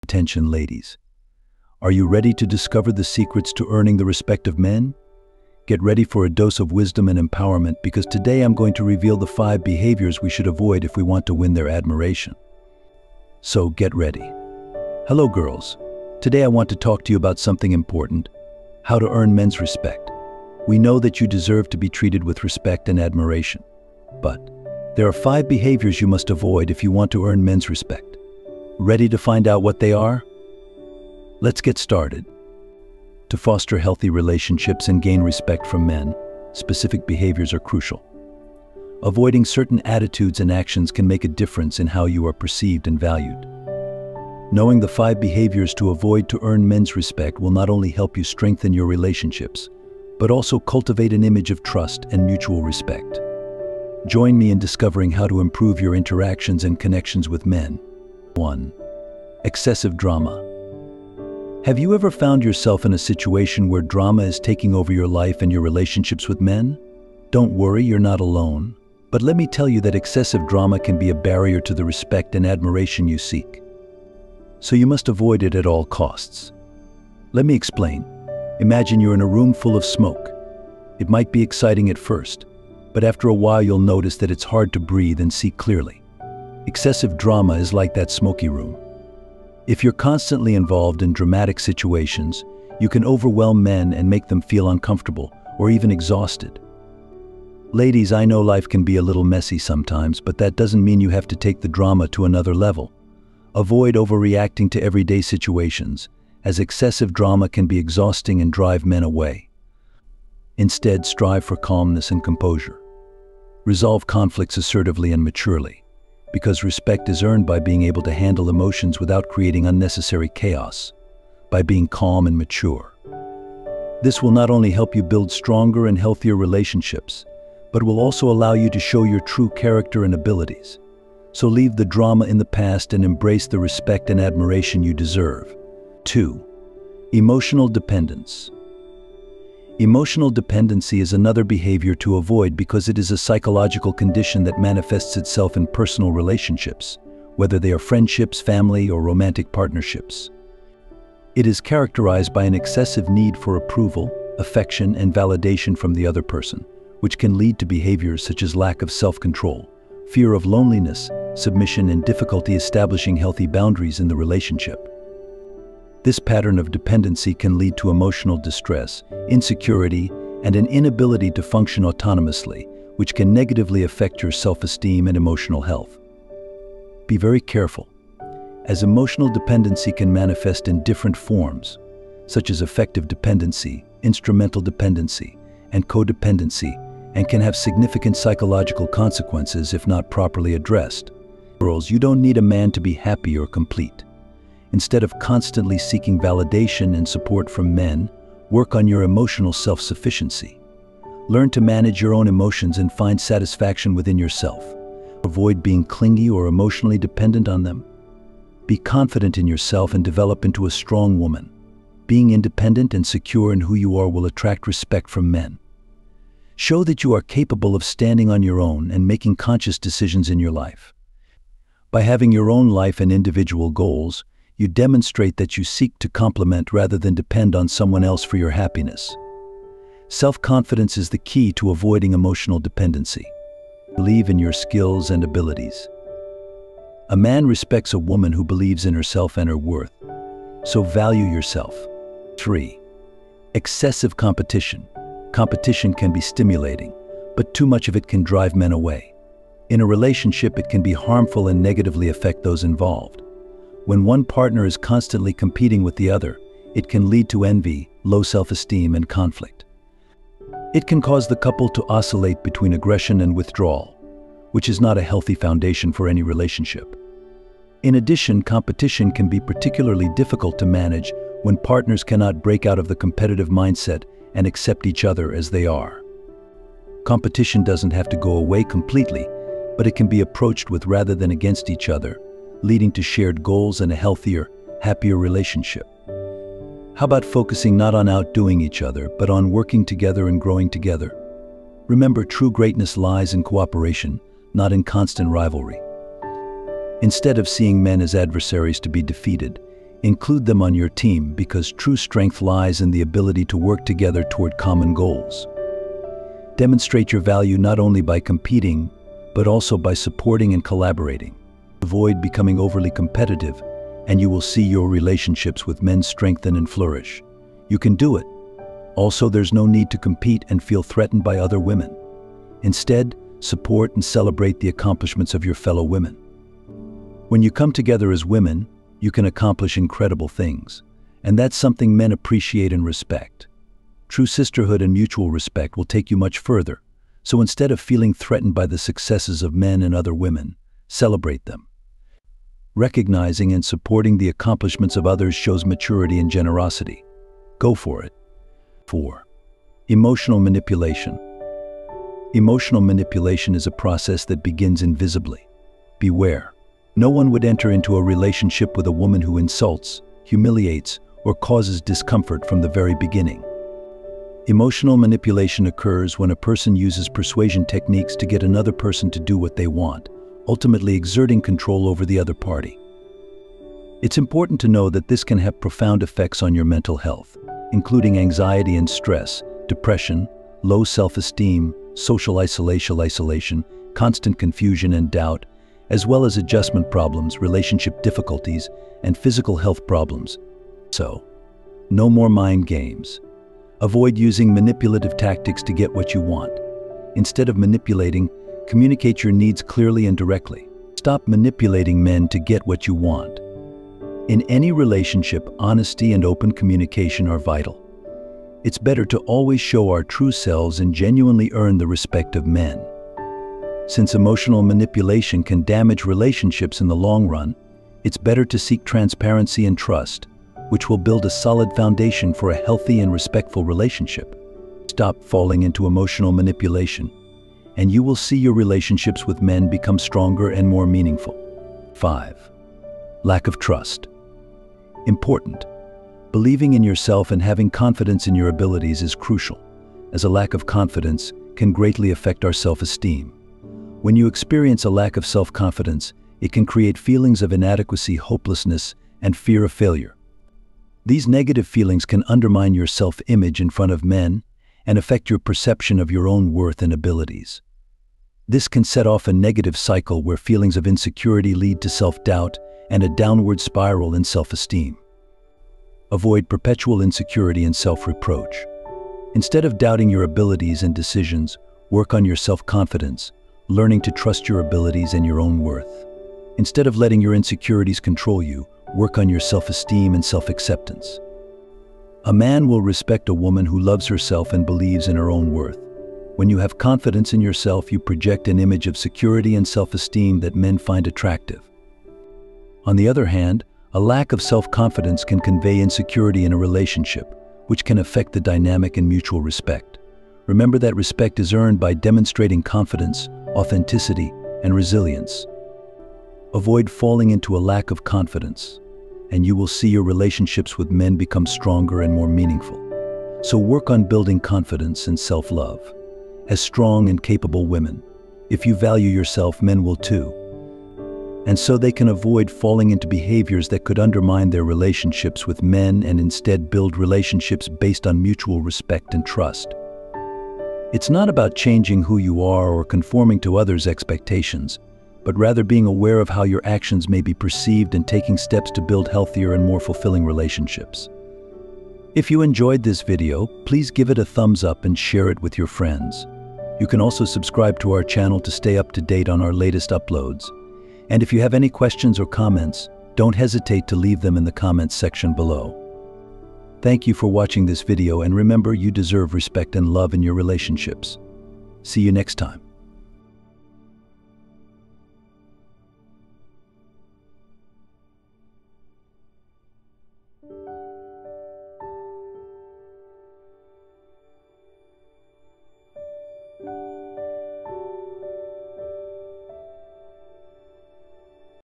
Attention, ladies. Are you ready to discover the secrets to earning the respect of men? Get ready for a dose of wisdom and empowerment, because today I'm going to reveal the 5 behaviors we should avoid if we want to win their admiration. So get ready. Hello, girls. Today I want to talk to you about something important: how to earn men's respect. We know that you deserve to be treated with respect and admiration, but there are 5 behaviors you must avoid if you want to earn men's respect. Ready to find out what they are? Let's get started. To foster healthy relationships and gain respect from men, specific behaviors are crucial. Avoiding certain attitudes and actions can make a difference in how you are perceived and valued. Knowing the 5 behaviors to avoid to earn men's respect will not only help you strengthen your relationships, but also cultivate an image of trust and mutual respect. Join me in discovering how to improve your interactions and connections with men. 1. Excessive drama. Have you ever found yourself in a situation where drama is taking over your life and your relationships with men? Don't worry, you're not alone. But let me tell you that excessive drama can be a barrier to the respect and admiration you seek. So you must avoid it at all costs. Let me explain. Imagine you're in a room full of smoke. It might be exciting at first, but after a while you'll notice that it's hard to breathe and see clearly. Excessive drama is like that smoky room. If you're constantly involved in dramatic situations, you can overwhelm men and make them feel uncomfortable or even exhausted. Ladies, I know life can be a little messy sometimes, but that doesn't mean you have to take the drama to another level. Avoid overreacting to everyday situations, as excessive drama can be exhausting and drive men away. Instead, strive for calmness and composure. Resolve conflicts assertively and maturely, because respect is earned by being able to handle emotions without creating unnecessary chaos, by being calm and mature. This will not only help you build stronger and healthier relationships, but will also allow you to show your true character and abilities. So leave the drama in the past and embrace the respect and admiration you deserve. 2. Emotional dependence. Emotional dependency is another behavior to avoid because it is a psychological condition that manifests itself in personal relationships, whether they are friendships, family, or romantic partnerships. It is characterized by an excessive need for approval, affection, and validation from the other person, which can lead to behaviors such as lack of self-control, fear of loneliness, submission, and difficulty establishing healthy boundaries in the relationship. This pattern of dependency can lead to emotional distress, insecurity, and an inability to function autonomously, which can negatively affect your self-esteem and emotional health. Be very careful, as emotional dependency can manifest in different forms, such as affective dependency, instrumental dependency, and codependency, and can have significant psychological consequences if not properly addressed. Girls, you don't need a man to be happy or complete. Instead of constantly seeking validation and support from men, work on your emotional self-sufficiency. Learn to manage your own emotions and find satisfaction within yourself. Avoid being clingy or emotionally dependent on them. Be confident in yourself and develop into a strong woman. Being independent and secure in who you are will attract respect from men. Show that you are capable of standing on your own and making conscious decisions in your life. By having your own life and individual goals, you demonstrate that you seek to complement rather than depend on someone else for your happiness. Self-confidence is the key to avoiding emotional dependency. Believe in your skills and abilities. A man respects a woman who believes in herself and her worth, so value yourself. 3. Excessive competition. Competition can be stimulating, but too much of it can drive men away. In a relationship, it can be harmful and negatively affect those involved. When one partner is constantly competing with the other, it can lead to envy, low self-esteem, and conflict. It can cause the couple to oscillate between aggression and withdrawal, which is not a healthy foundation for any relationship. In addition, competition can be particularly difficult to manage when partners cannot break out of the competitive mindset and accept each other as they are. Competition doesn't have to go away completely, but it can be approached with rather than against each other, leading to shared goals and a healthier, happier relationship. How about focusing not on outdoing each other, but on working together and growing together? Remember, true greatness lies in cooperation, not in constant rivalry. Instead of seeing men as adversaries to be defeated, Include them on your team because true strength lies in the ability to work together toward common goals. Demonstrate your value not only by competing, but also by supporting and collaborating. Avoid becoming overly competitive, and you will see your relationships with men strengthen and flourish. You can do it. Also, there's no need to compete and feel threatened by other women. Instead, support and celebrate the accomplishments of your fellow women. When you come together as women, you can accomplish incredible things, and that's something men appreciate and respect. True sisterhood and mutual respect will take you much further, so instead of feeling threatened by the successes of men and other women, celebrate them. Recognizing and supporting the accomplishments of others shows maturity and generosity. Go for it. 4. Emotional manipulation. Emotional manipulation is a process that begins invisibly. Beware. No one would enter into a relationship with a woman who insults, humiliates, or causes discomfort from the very beginning. Emotional manipulation occurs when a person uses persuasion techniques to get another person to do what they want, ultimately exerting control over the other party. It's important to know that this can have profound effects on your mental health, including anxiety and stress, depression, low self-esteem, social isolation, constant confusion and doubt, as well as adjustment problems, relationship difficulties, and physical health problems. So, no more mind games. Avoid using manipulative tactics to get what you want. Instead of manipulating, communicate your needs clearly and directly. Stop manipulating men to get what you want. In any relationship, honesty and open communication are vital. It's better to always show our true selves and genuinely earn the respect of men. Since emotional manipulation can damage relationships in the long run, it's better to seek transparency and trust, which will build a solid foundation for a healthy and respectful relationship. Stop falling into emotional manipulation, and you will see your relationships with men become stronger and more meaningful. 5. Lack of trust. Important. Believing in yourself and having confidence in your abilities is crucial, as a lack of confidence can greatly affect our self-esteem. When you experience a lack of self-confidence, it can create feelings of inadequacy, hopelessness, and fear of failure. These negative feelings can undermine your self-image in front of men and affect your perception of your own worth and abilities. This can set off a negative cycle where feelings of insecurity lead to self-doubt and a downward spiral in self-esteem. Avoid perpetual insecurity and self-reproach. Instead of doubting your abilities and decisions, work on your self-confidence, learning to trust your abilities and your own worth. Instead of letting your insecurities control you, work on your self-esteem and self-acceptance. A man will respect a woman who loves herself and believes in her own worth. When you have confidence in yourself, you project an image of security and self-esteem that men find attractive. On the other hand, a lack of self-confidence can convey insecurity in a relationship, which can affect the dynamic and mutual respect. Remember that respect is earned by demonstrating confidence, authenticity, and resilience. Avoid falling into a lack of confidence, and you will see your relationships with men become stronger and more meaningful. So work on building confidence and self-love. As strong and capable women, if you value yourself, men will too. And so they can avoid falling into behaviors that could undermine their relationships with men and instead build relationships based on mutual respect and trust. It's not about changing who you are or conforming to others' expectations, but rather being aware of how your actions may be perceived and taking steps to build healthier and more fulfilling relationships. If you enjoyed this video, please give it a thumbs up and share it with your friends. You can also subscribe to our channel to stay up to date on our latest uploads. And if you have any questions or comments, don't hesitate to leave them in the comments section below. Thank you for watching this video, and remember, you deserve respect and love in your relationships. See you next time.